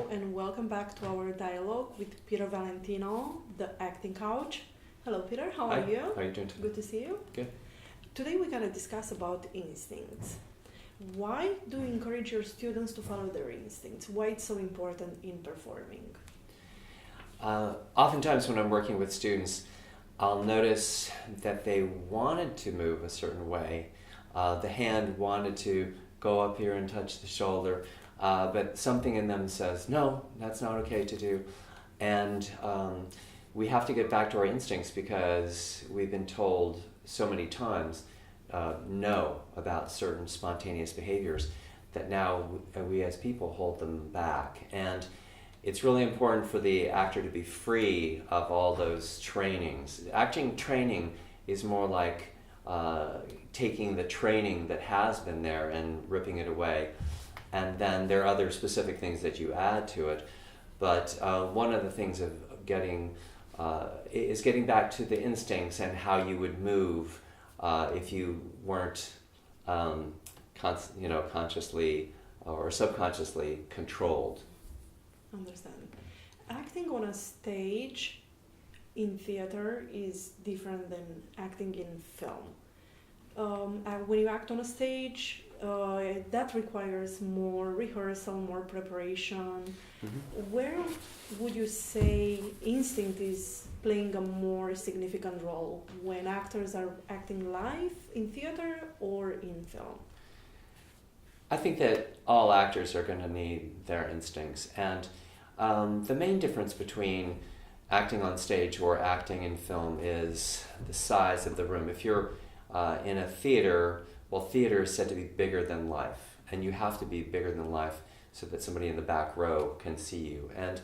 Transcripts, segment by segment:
Hello and welcome back to our dialogue with Peter Valentino, the acting coach. Hello Peter, how are you? How are you doing today? Good to see you. Good. Today we're going to discuss about instincts. Why do you encourage your students to follow their instincts? Why it's so important in performing? Oftentimes when I'm working with students, I'll notice that they wanted to move a certain way. The hand wanted to go up here and touch the shoulder, but something in them says, no, that's not okay to do. And we have to get back to our instincts because we've been told so many times no about certain spontaneous behaviors that now we as people hold them back. And it's really important for the actor to be free of all those trainings. Acting training is more like taking the training that has been there and ripping it away. And then there are other specific things that you add to it. But one of the things of getting is getting back to the instincts and how you would move if you weren't consciously or subconsciously controlled. Understand. Acting on a stage in theater is different than acting in film. When you act on a stage, that requires more rehearsal, more preparation. Mm-hmm. Where would you say instinct is playing a more significant role when actors are acting live in theater or in film? I think that all actors are going to need their instincts, and the main difference between acting on stage or acting in film is the size of the room. If you're in a theater, well, theater is said to be bigger than life, and you have to be bigger than life so that somebody in the back row can see you. And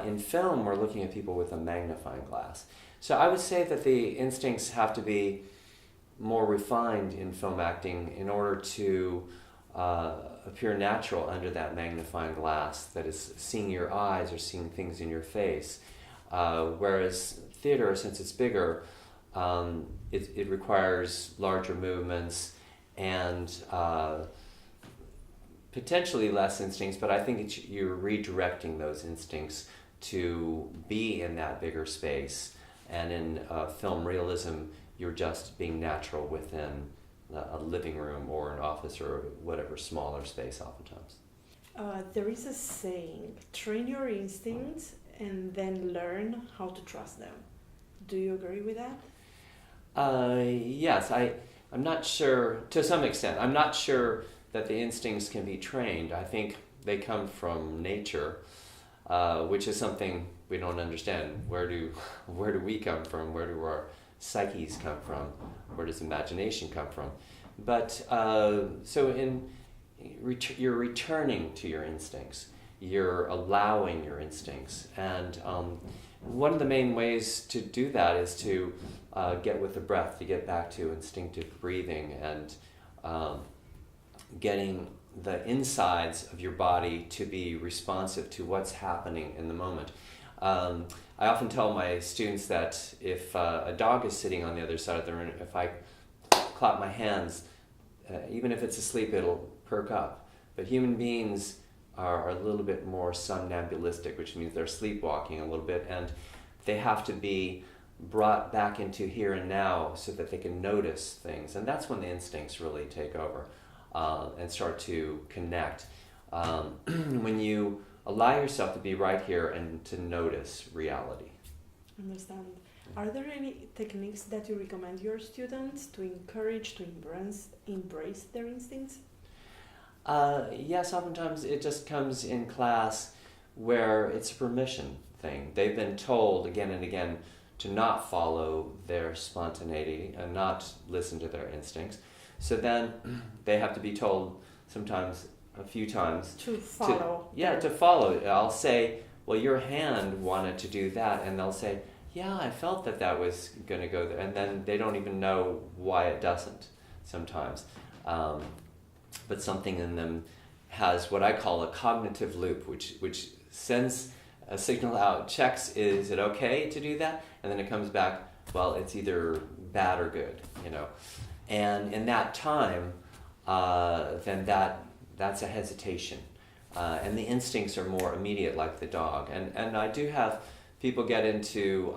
in film, we're looking at people with a magnifying glass. So I would say that the instincts have to be more refined in film acting in order to appear natural under that magnifying glass that is seeing your eyes or seeing things in your face. Whereas theater, since it's bigger, it requires larger movements and potentially less instincts, but I think you're redirecting those instincts to be in that bigger space. And in film realism, you're just being natural within a living room or an office or whatever smaller space oftentimes. There is a saying, train your instincts and then learn how to trust them. Do you agree with that? Yes, I'm not sure, to some extent, I'm not sure that the instincts can be trained. I think they come from nature, which is something we don't understand. Where do we come from? Where do our psyches come from? Where does imagination come from? But so you're returning to your instincts. You're allowing your instincts. And one of the main ways to do that is to get with the breath, to get back to instinctive breathing and getting the insides of your body to be responsive to what's happening in the moment. I often tell my students that if a dog is sitting on the other side of the room, if I clap my hands, even if it's asleep, it'll perk up. But human beings are a little bit more somnambulistic, which means they're sleepwalking a little bit, and they have to be brought back into here and now so that they can notice things. And that's when the instincts really take over and start to connect. When you allow yourself to be right here and to notice reality. Understand. Are there any techniques that you recommend your students to encourage, to embrace their instincts? Yes, oftentimes it just comes in class where it's a permission thing. They've been told again and again to not follow their spontaneity and not listen to their instincts. So then they have to be told sometimes a few times to follow. To follow. I'll say, well, your hand wanted to do that, and they'll say, yeah, I felt that was going to go there, and then they don't even know why it doesn't sometimes. But something in them has what I call a cognitive loop, which sends a signal out, checks, is it okay to do that? And then it comes back, well, it's either bad or good, And in that time, then that's a hesitation. And the instincts are more immediate, like the dog. And I do have people get into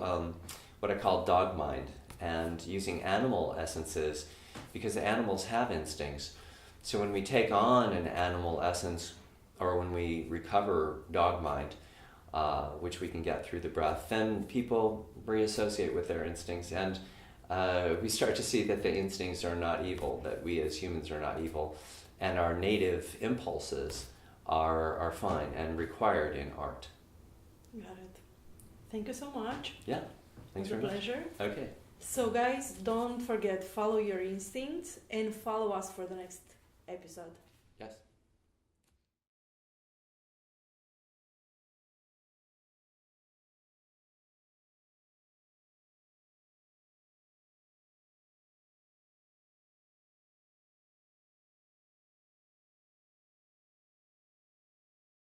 what I call dog mind and using animal essences, because the animals have instincts. So when we take on an animal essence, or when we recover dog mind, which we can get through the breath, then people reassociate with their instincts, and we start to see that the instincts are not evil, that we as humans are not evil, and our native impulses are fine and required in art. Got it. Thank you so much. Yeah, thanks It was very a much. pleasure. Okay. So guys, don't forget, follow your instincts and follow us for the next episode. Yes.